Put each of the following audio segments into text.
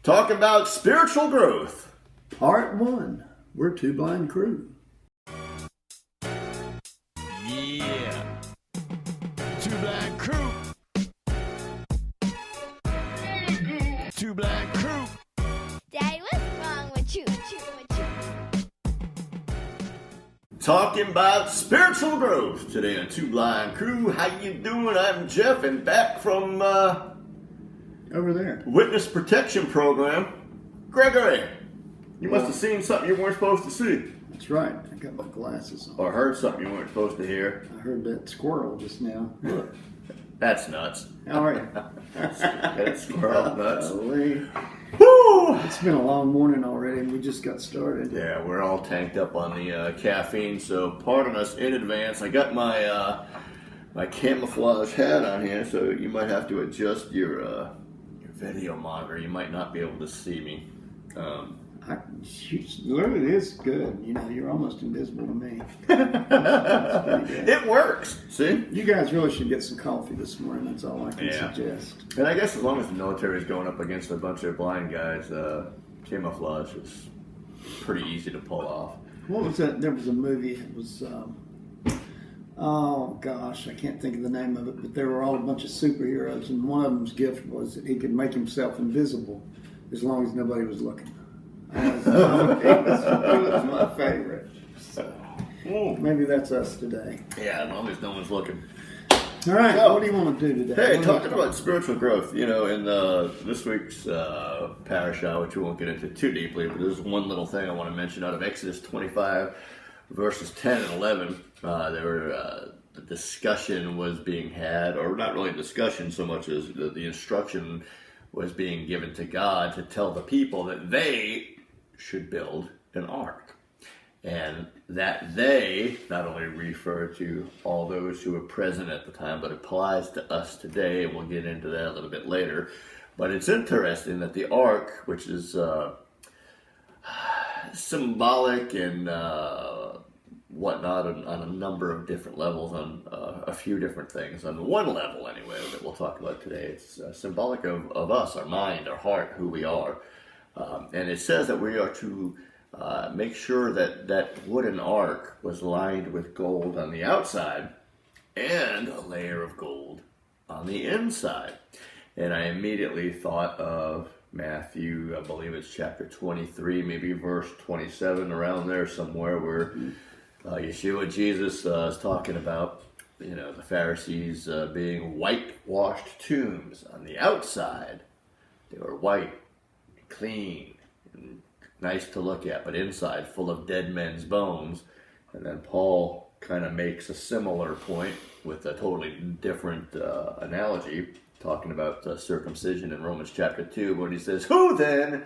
Talking about spiritual growth. Part 1. We're Two Blind Crew. Yeah. Two Blind Crew. Two Blind Crew. Daddy, what's wrong with you? Talking about spiritual growth today on Two Blind Crew. How you doing? I'm Jeff and back from Over there. Witness Protection Program. Gregory, you must have seen something you weren't supposed to see. That's right. I got my glasses on. Or heard something you weren't supposed to hear. I heard that squirrel just now. Look. That's nuts. How are you? That's squirrel nuts. Golly. Woo! It's been a long morning already, and we just got started. Yeah, we're all tanked up on the caffeine, so pardon us in advance. I got my my camouflage hat on here, so you might have to adjust your video monitor. You might not be able to see me. It is good. You know, you're almost invisible to me. It works. See? You guys really should get some coffee this morning. That's all I can Yeah. suggest. And I guess as long as the military is going up against a bunch of blind guys, camouflage is pretty easy to pull off. What was that? There was a movie. It was, oh gosh, I can't think of the name of it, but they were all a bunch of superheroes, and one of them's gift was that he could make himself invisible as long as nobody was looking. It was my favorite. So, maybe that's us today. Yeah, as long as no one's looking. All right, So, what do you want to do today? Hey, What talking about spiritual growth, you know, in this week's parasha, which we won't get into too deeply, but there's one little thing I want to mention out of Exodus 25, verses 10 and 11. The discussion was being had, or not really discussion so much as the instruction was being given to God to tell the people that they should build an ark. And that they not only refer to all those who were present at the time, but applies to us today, and we'll get into that a little bit later. But it's interesting that the ark, which is symbolic and whatnot on a number of different levels, on a few different things. On one level, anyway, that we'll talk about today, it's symbolic of us, our mind, our heart, who we are. And it says that we are to make sure that that wooden ark was lined with gold on the outside and a layer of gold on the inside. And I immediately thought of Matthew, I believe it's chapter 23, maybe verse 27, around there somewhere, where Yeshua, Jesus, is talking about, you know, the Pharisees being whitewashed tombs. On the outside, they were white, clean, and nice to look at, but inside full of dead men's bones. And then Paul kind of makes a similar point with a totally different analogy, talking about circumcision in Romans chapter 2, when he says, "Who then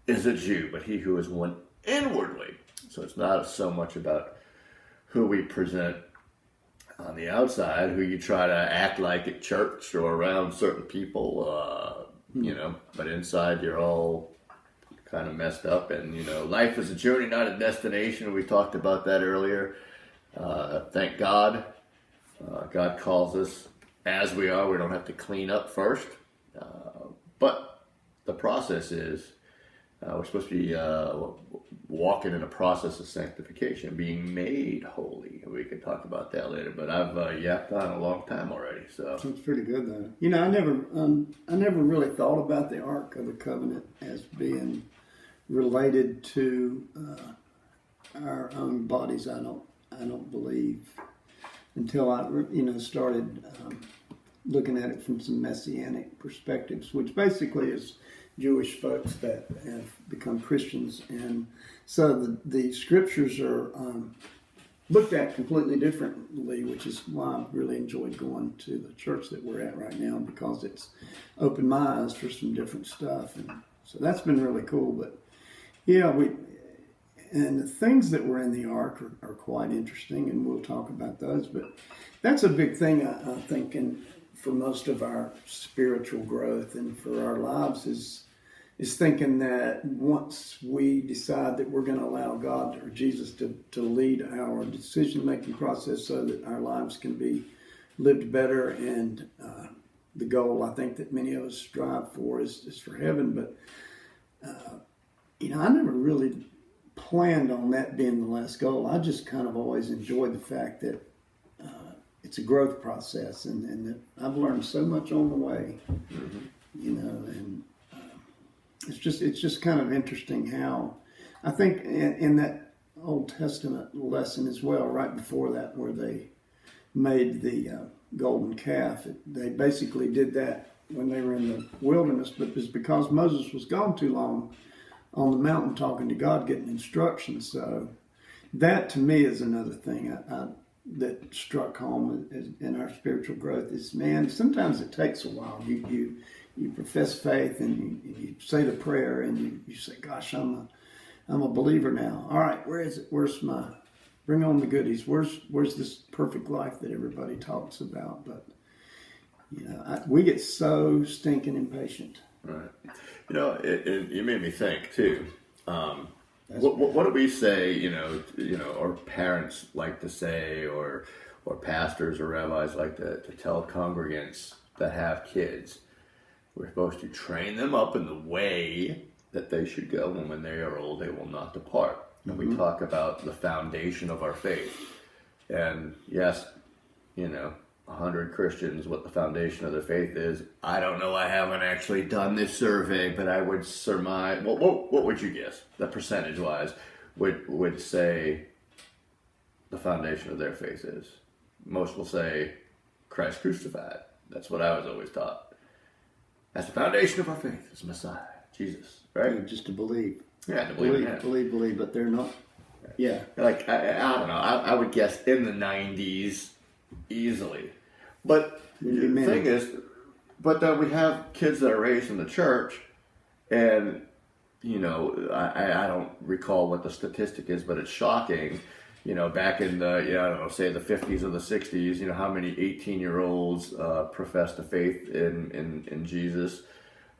is a Jew, but he who is one inwardly?" So it's not so much about who we present on the outside, who you try to act like at church or around certain people, you know, but inside you're all kind of messed up. And, you know, life is a journey, not a destination. We talked about that earlier. Thank God. God calls us as we are. We don't have to clean up first. But the process is we're supposed to be walking in a process of sanctification, being made holy. We could talk about that later, but I've yapped on a long time already. So it's pretty good, though. You know, I never really thought about the Ark of the Covenant as being related to our own bodies. I don't believe until I started looking at it from some messianic perspectives, which basically is Jewish folks that have become Christians. And so the scriptures are looked at completely differently, which is why I've really enjoyed going to the church that we're at right now, because it's opened my eyes for some different stuff. And so that's been really cool. But yeah, and the things that were in the ark are quite interesting, and we'll talk about those. But that's a big thing, I think, for most of our spiritual growth and for our lives is thinking that once we decide that we're going to allow God or Jesus to lead our decision-making process so that our lives can be lived better, and the goal I think that many of us strive for is for heaven. But I never really planned on that being the last goal. I just kind of always enjoyed the fact that it's a growth process, and that I've learned so much on the way. And it's just kind of interesting how I think in that Old Testament lesson as well, right before that, where they made the golden calf, they basically did that when they were in the wilderness, but it's because Moses was gone too long on the mountain talking to God, getting instructions. So that to me is another thing that struck home in our spiritual growth is, man, sometimes it takes a while. You profess faith and you say the prayer and you say, gosh, I'm a believer now. All right, where is it? Bring on the goodies. Where's this perfect life that everybody talks about? But we get so stinking impatient. Right. You made me think too. What do we say? Or parents like to say, or pastors or rabbis like to tell congregants that have kids. We're supposed to train them up in the way that they should go, and when they are old, they will not depart. And we talk about the foundation of our faith. And yes, 100 Christians, what the foundation of their faith is. I don't know. I haven't actually done this survey, but I would surmise. What would you guess? The percentage-wise would say the foundation of their faith is. Most will say Christ crucified. That's what I was always taught. That's the foundation of our faith. It's Messiah, Jesus, right? Just to believe. Yeah, to believe. Believe, but they're not. Yeah. Like I don't know. I would guess in the 90s easily. But the thing is, but then we have kids that are raised in the church, and I don't recall what the statistic is, but it's shocking. Back in the I don't know, say the 50s or the 60s, how many 18-year-olds professed a faith in Jesus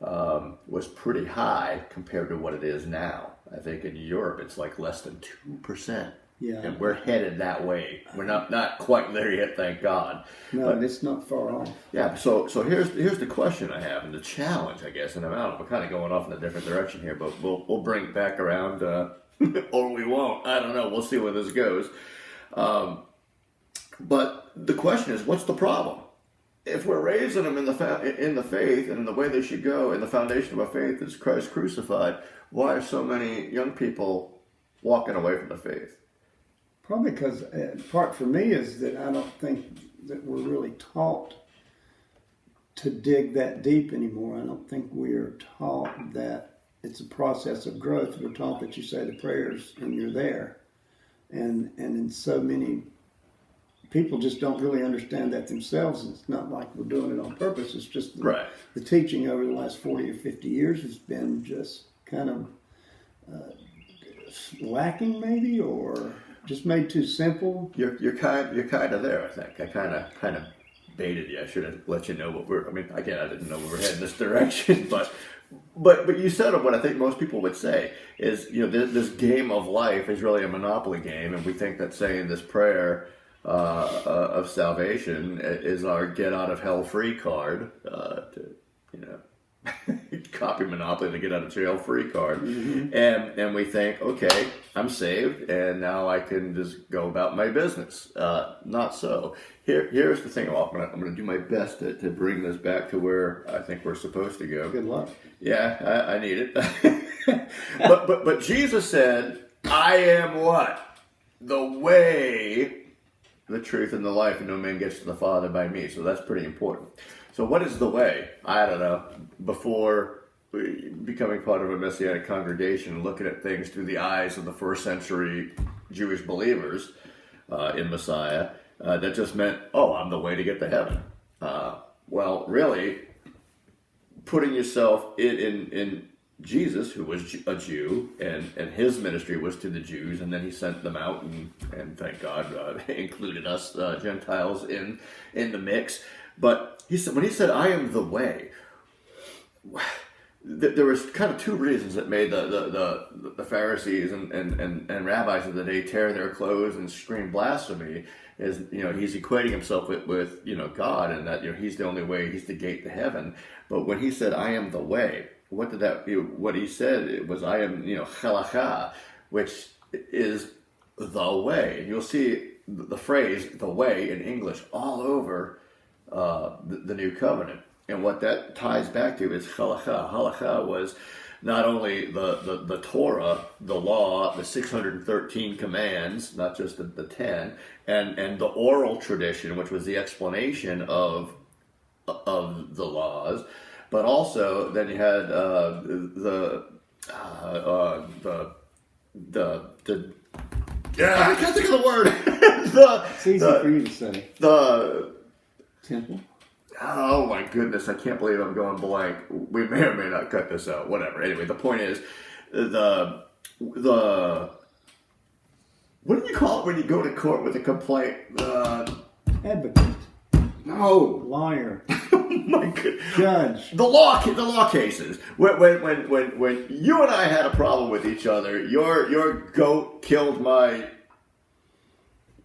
was pretty high compared to what it is now. I think in Europe it's like less than 2%. Yeah. And we're headed that way. We're not quite there yet, thank God. No, but it's not far off. Yeah, so here's the question I have, and the challenge, I guess, and I don't know, we're kind of going off in a different direction here, but we'll bring it back around, or we won't. I don't know. We'll see where this goes. But the question is, what's the problem? If we're raising them in the faith and in the way they should go, and the foundation of our faith is Christ crucified, why are so many young people walking away from the faith? Probably because part for me is that I don't think that we're really taught to dig that deep anymore. I don't think we are taught that it's a process of growth. We're taught that you say the prayers and you're there. And in so many people just don't really understand that themselves. It's not like we're doing it on purpose. It's just the teaching over the last 40 or 50 years has been just kind of lacking maybe, or just made too simple. You're kind of there, I think. I kind of baited you. I should have let you know I didn't know we were heading this direction, but you said what I think most people would say is, this game of life is really a monopoly game, and we think that saying this prayer of salvation is our get out of hell free card copy Monopoly to get out of jail free card. And we think, okay, I'm saved and now I can just go about my business. Not so. Here's the thing. I'm going to do my best to bring this back to where I think we're supposed to go. Good luck. Yeah, I need it. but Jesus said, I am what? The way, the truth, and the life, and no man gets to the Father by me. So that's pretty important. So what is the way? I don't know. Before becoming part of a Messianic congregation and looking at things through the eyes of the first century Jewish believers in Messiah, that just meant, I'm the way to get to heaven. Well, really, putting yourself in Jesus, who was a Jew, and his ministry was to the Jews, and then he sent them out, and thank God, included us Gentiles in the mix. But when he said, I am the way, there was kind of two reasons that made the Pharisees and rabbis of the day tear their clothes and scream blasphemy. Is he's equating himself with God, and that he's the only way, he's the gate to heaven. But when he said, I am the way, what he said it was, I am, halacha, which is the way. You'll see the phrase "the way" in English all over the New Covenant, and what that ties back to is halacha. Halacha was not only the Torah, the law, the 613 commands, not just the 10, and the oral tradition, which was the explanation of the laws, but also then you had I can't think of the word. It's easy for you to say. The Temple. Oh my goodness, I can't believe I'm going blank. We may or may not cut this out. Whatever. Anyway, the point is the what do you call it when you go to court with a complaint? Advocate. No. Lawyer. My goodness. Judge. The law cases. When you and I had a problem with each other, your goat killed my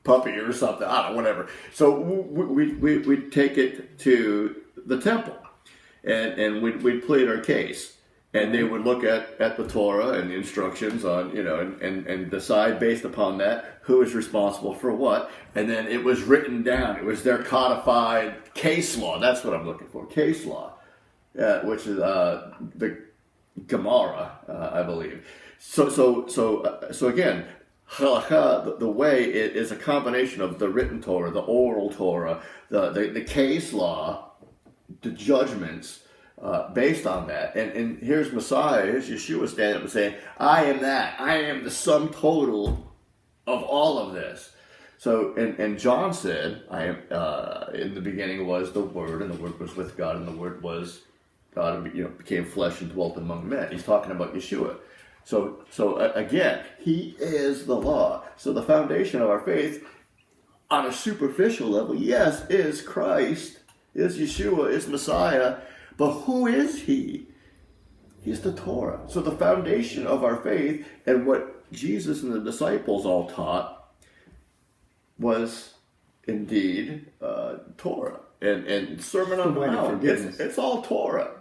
puppy or something. I don't know, whatever. So we'd take it to the temple, and we'd plead our case, and they would look at the Torah and the instructions on, and decide based upon that who is responsible for what, and then it was written down. It was their codified case law. That's what I'm looking for, case law, which is the Gemara, I believe. So again, halacha, the way, it is a combination of the written Torah, the oral Torah, the case law, the judgments based on that. And here's Messiah, here's Yeshua standing up and saying, I am that. I am the sum total of all of this. So, and John said, I am, in the beginning was the Word, and the Word was with God, and the Word was God, and became flesh and dwelt among men. He's talking about Yeshua. So again, he is the law. So the foundation of our faith, on a superficial level, yes, is Christ, is Yeshua, is Messiah. But who is he? He's the Torah. So the foundation of our faith and what Jesus and the disciples all taught was indeed Torah. And Sermon on the Mount, it's all Torah.